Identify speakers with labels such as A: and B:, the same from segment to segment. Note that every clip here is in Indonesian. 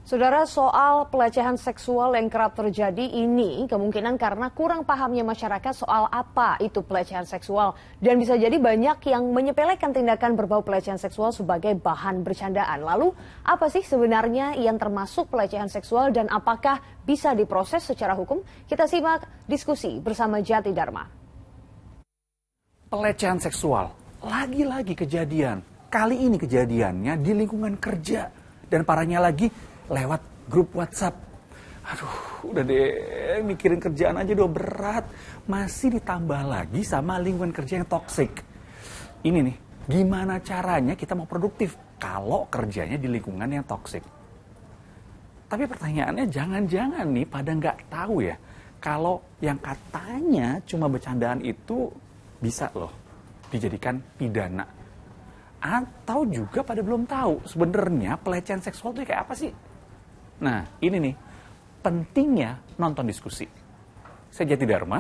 A: Saudara, soal pelecehan seksual yang kerap terjadi ini kemungkinan karena kurang pahamnya masyarakat soal apa itu pelecehan seksual. Dan bisa jadi banyak yang menyepelekan tindakan berbau pelecehan seksual sebagai bahan bercandaan. Lalu, apa sih sebenarnya yang termasuk pelecehan seksual dan apakah bisa diproses secara hukum? Kita simak diskusi bersama Jati Dharma.
B: Pelecehan seksual, lagi-lagi kejadian. Kali ini kejadiannya di lingkungan kerja. Dan parahnya lagi, lewat grup WhatsApp. Aduh, udah deh, mikirin kerjaan aja udah berat. Masih ditambah lagi sama lingkungan kerja yang toksik. Ini nih, gimana caranya kita mau produktif kalau kerjanya di lingkungan yang toksik? Tapi pertanyaannya jangan-jangan nih pada nggak tahu ya, kalau yang katanya cuma bercandaan itu bisa loh dijadikan pidana. Atau juga pada belum tahu sebenarnya pelecehan seksual itu kayak apa sih? Nah, ini nih, pentingnya nonton diskusi. Saya Jati Dharma.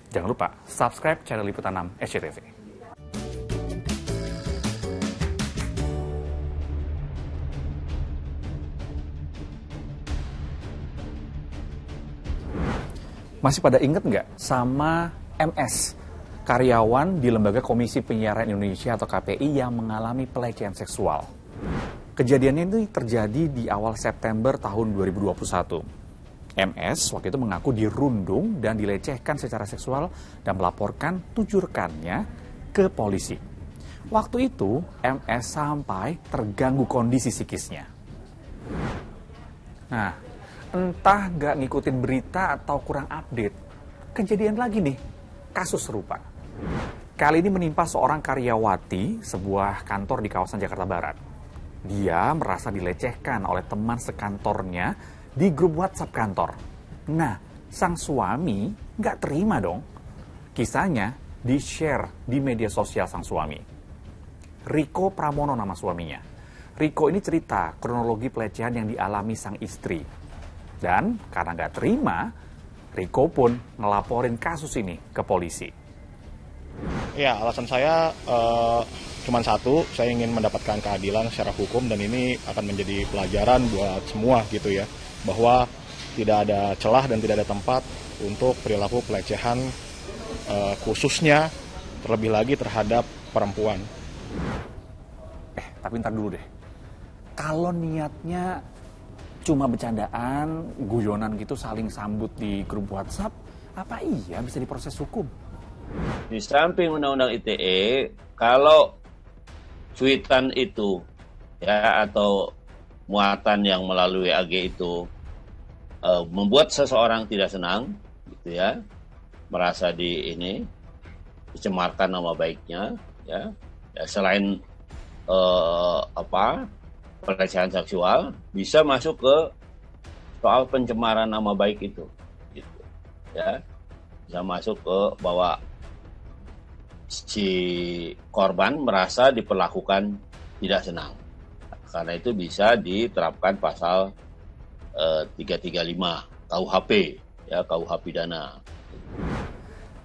B: Jangan lupa subscribe channel Liputan 6 SCTV. Masih pada inget nggak sama MS, karyawan di Lembaga Komisi Penyiaran Indonesia atau KPI yang mengalami pelecehan seksual? Kejadiannya itu terjadi di awal September tahun 2021. MS waktu itu mengaku dirundung dan dilecehkan secara seksual dan melaporkan 7 rekannya ke polisi. Waktu itu, MS sampai terganggu kondisi psikisnya. Nah, entah nggak ngikutin berita atau kurang update, kejadian lagi nih, kasus serupa. Kali ini menimpa seorang karyawati sebuah kantor di kawasan Jakarta Barat. Dia merasa dilecehkan oleh teman sekantornya di grup WhatsApp kantor. Nah, sang suami nggak terima dong. Kisahnya di-share di media sosial sang suami. Riko Pramono nama suaminya. Riko ini cerita kronologi pelecehan yang dialami sang istri. Dan karena nggak terima, Riko pun ngelaporin kasus ini ke polisi.
C: Ya, alasan saya cuma satu, saya ingin mendapatkan keadilan secara hukum dan ini akan menjadi pelajaran buat semua gitu ya, bahwa tidak ada celah dan tidak ada tempat untuk perilaku pelecehan khususnya terlebih lagi terhadap perempuan.
B: Tapi ntar dulu deh, kalau niatnya cuma bercandaan, guyonan gitu saling sambut di grup WhatsApp, apa iya bisa diproses hukum?
D: Di samping Undang-Undang ITE, kalau cuitan itu ya atau muatan yang melalui AG itu membuat seseorang tidak senang, gitu ya, merasa dicemarkan nama baiknya, ya selain pelecehan seksual, bisa masuk ke soal pencemaran nama baik itu, gitu, ya, bisa masuk ke bahwa si korban merasa diperlakukan tidak senang. Karena itu bisa diterapkan pasal 335 KUHP, ya, KUH pidana.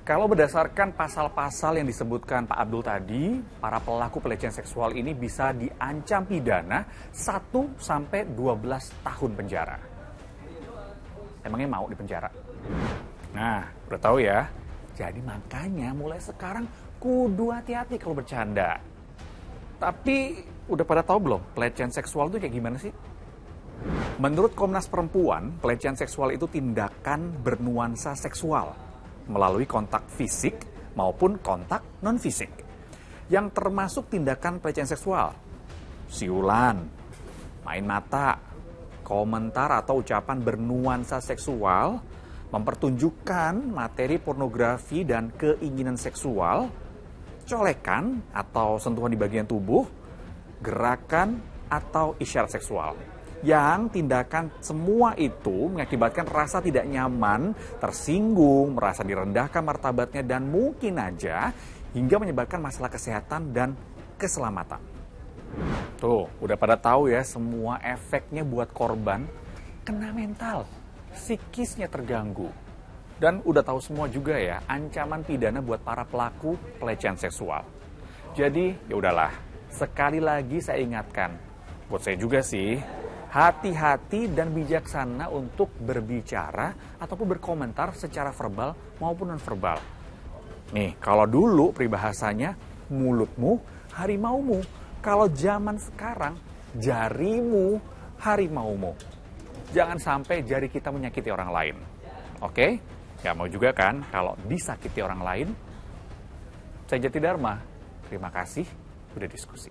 B: Kalau berdasarkan pasal-pasal yang disebutkan Pak Abdul tadi, para pelaku pelecehan seksual ini bisa diancam pidana 1 sampai 12 tahun penjara. Emangnya mau dipenjara? Nah, udah tahu ya. Jadi makanya mulai sekarang kudu hati-hati kalau bercanda. Tapi udah pada tahu belum pelecehan seksual itu kayak gimana sih? Menurut Komnas Perempuan, pelecehan seksual itu tindakan bernuansa seksual melalui kontak fisik maupun kontak non-fisik. Yang termasuk tindakan pelecehan seksual, siulan, main mata, komentar atau ucapan bernuansa seksual, mempertunjukkan materi pornografi dan keinginan seksual, colekan atau sentuhan di bagian tubuh, gerakan atau isyarat seksual. Yang tindakan semua itu mengakibatkan rasa tidak nyaman, tersinggung, merasa direndahkan martabatnya, dan mungkin aja hingga menyebabkan masalah kesehatan dan keselamatan. Tuh, udah pada tahu ya semua efeknya buat korban kena mental, psikisnya terganggu. Dan udah tahu semua juga ya ancaman pidana buat para pelaku pelecehan seksual. Jadi ya udahlah, sekali lagi saya ingatkan, buat saya juga sih, hati-hati dan bijaksana untuk berbicara ataupun berkomentar secara verbal maupun non-verbal. Nih, kalau dulu peribahasanya mulutmu harimaumu, kalau zaman sekarang jarimu harimaumu. Jangan sampai jari kita menyakiti orang lain. Oke? Gak mau juga kan kalau disakiti orang lain? Saya Jati Dharma, terima kasih udah diskusi.